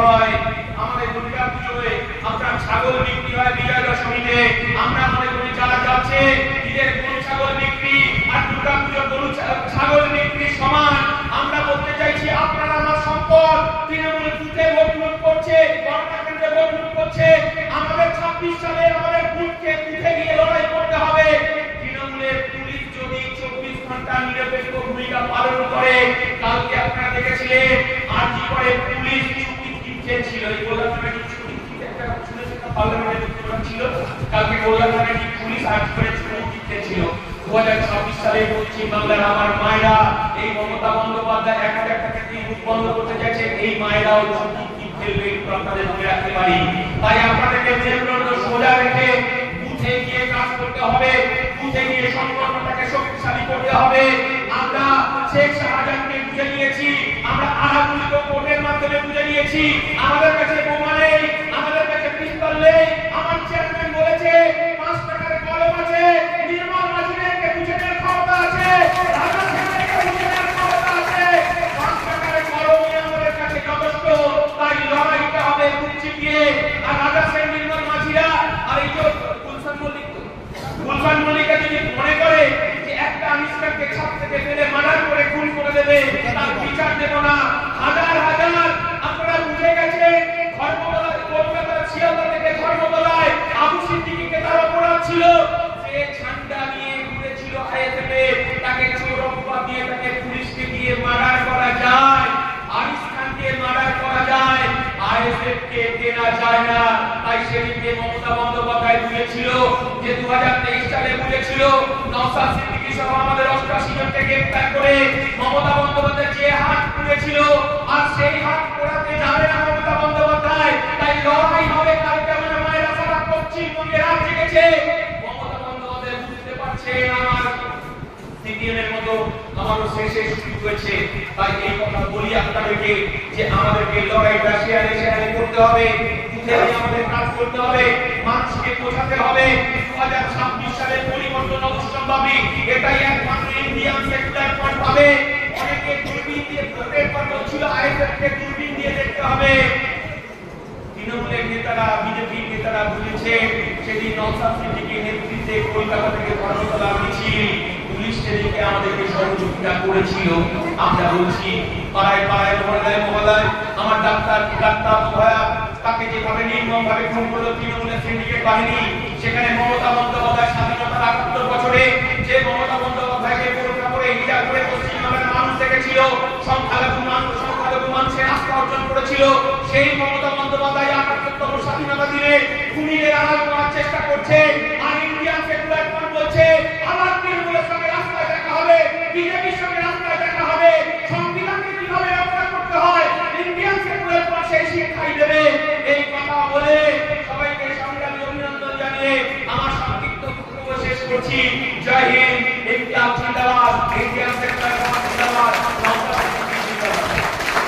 হয়, আমাদের দুর্গা পুজোয় আপনার ছাগল বিক্রি হয় বিজয়া দশমীতে। আমরা মনে করি যারা যাচ্ছে ঈদের গরু ছাগল বিক্রি আর দুর্গা পুজোর গরু ছাগল বিক্রি সমান। আমরা বলতে চাইছি আপনারা আমার সম্পদ তৃণমূল বুথে ভোট লুট করছে, গণনা কেন্দ্রে ভোট লুট করছে। আমাদের 26 সালে আমাদের বুথে গিয়ে লড়াই করতে হবে। তৃণমূলের পুলিশ যদি 24 ঘন্টা নিরপেক্ষ ভূমিকা পালন করে, কালকে আপনারা দেখেছিলেন আরজি করে পুলিশ চুক্তি ছিল, এই কলকাতার চুক্তি একটা শুনেছেন না, পার্লামেন্টের প্রোগ্রাম ছিল কালকে কলকাতার পুলিশ আরজি করে চুক্তি ছিল। 2026 সালে পশ্চিম বাংলার আমার মায়েরা এই মমতা বন্দ্যোপাধ্যায় একটা বুথ বন্ধ করতে চাইছে, এই মায়েরাও চুক্তি খেলবে, একটু আপনাদের মনে রাখতে পারি। তাই আপনাদেরকে মেরুদণ্ড সোজা রেখে বুথে গিয়ে কাজ করতে হবে, বুথে গিয়ে সংগঠনটাকে শক্তিশালী করতে হবে। আমরা শেখ শাহজাহানকে বুঝে নিয়েছি, আমরা আরাবুলকে কোর্টের মাধ্যমে বুঝে নিয়েছি। আমাদের কাছে বোমা নেই, আমাদের কাছে পিস্তল নেই। আমার চেয়ারম্যান বলেছে 5 টাকার কলম আছে, নির্মল মাঝিকে বুঝে নেওয়ার ক্ষমতা আছে, রাজা সেনকে বুঝে নেওয়ার ক্ষমতা আছে। 5 টাকার কলমই আমাদের কাছে যথেষ্ট। তাই লড়াইটা হবে বুঝছি গিয়ে। আর রাজা সেন, নির্মল মাঝিরা আর এই যে গুলশান মল্লিকা যদি মনে করে যে একটা আনিসকারকে ছাদ থেকে ফেলে মার্ডার করে খুন করে দেবে, তার বিচার দেব না। হাজার হাজার আপনারা বুঝে গেছেন, ধর্মতলায় কলকাতার শিয়ালদা থেকে ধর্মতলায় আবু সিদ্দিকীকে তারা অপরাধ ছিল, যে ঝান্ডা নিয়ে ঘুরেছিল আইএসএফ, তাকে চোর অপবাদ দিয়ে তাকে পুলিশকে দিয়ে মার্ডার করা যায়, আনিস খানকে মার্ডার করা যায়, আইএসএফ কে দেনা যায় না। তাই সেদিকে মমতা বন্দ্যোপাধ্যায় বুঝেছিল যে 2023 সালে বুঝেছিল নওশাদ সিদ্দিকী সহ আমাদের 88 জনকে গ্রেফতার করে মমতা বন্দ্যোপাধ্যায় যে হাত পুড়েছিল, আর সেই হাত পোড়াতে যাবে না মমতা বন্দ্যোপাধ্যায়। তাই লড়াই হবে। কালকে আমার মায়েরা সারা পশ্চিমবঙ্গে রাত জেগেছে। মমতা বন্দ্যোপাধ্যায় বুঝতে পারছে আমার সিপিএমের মতো আমারও শেষে শুরু হয়েছে। তাই এই কথা বলি আপনাদেরকে যে আমাদেরকে লড়াইটা শেয়ারে করতে হবে, বুথে আমাদের কাজ করতে হবে, মানুষকে বোঝাতে হবে 2026 সালের পরিবর্তন অবশ্যম্ভাবী। এটাই একমাত্র ইন্ডিয়ান সেকুলার ফ্রন্ট পাবে। অনেকে দূরবীন দিয়ে ভোটের পর বলছিল আইএসএফ কে দূরবীন দিয়ে দেখতে হবে। তৃণমূলের নেতারা, বিজেপির নেতারা বুঝেছে। সেদিন নওশাদ সিদ্দিকীর নেতৃত্বে কলকাতা থেকে ধর্মতলা মিছিল পুলিশ সেদিকে আমাদেরকে সহযোগিতা করেছিল। আমরা বলছি পাড়ায় পাড়ায় মহল্লায় আমার ডাক্তার ভয়া তাকে যেভাবে নির্মমভাবে খুন করলো তৃণমূলের সিন্ডিকেট বাহিনী, সেখানে মমতা বন্দ্যোপাধ্যায় স্বাধীনতার ৭৮ বছরে যে মমতা বন্দ্যোপাধ্যায়কে পরীক্ষা করে হিজাব করে পশ্চিমবঙ্গের মানুষ দেখেছিল, সংখ্যালঘু মানুষের আস্থা অর্জন করেছিল, সেই মমতা বন্দ্যোপাধ্যায় ৭৮তম স্বাধীনতা দিনে খুনিদের আড়াল করার চেষ্টা করছে। আর ইন্ডিয়ান সেকুলার ফ্রন্ট বলছে আবার তৃণমূলের সঙ্গে রাস্তায় দেখা হবে, বিজেপির সঙ্গে রাস্তায় দেখা হবে, সংবিধানকে কিভাবে রক্ষা করতে হয় ইন্ডিয়ান সেকুলার ফ্রন্ট সেই শিক্ষাই দেবে। এই কথা বলে সবাইকে সংগ্রামী অভিনন্দন জানিয়ে আমার সংক্ষিপ্ত বক্তব্য শেষ করছি। জয় হিন্দ, ইনকিলাব জিন্দাবাদ, ইন্ডিয়ান সেকুলার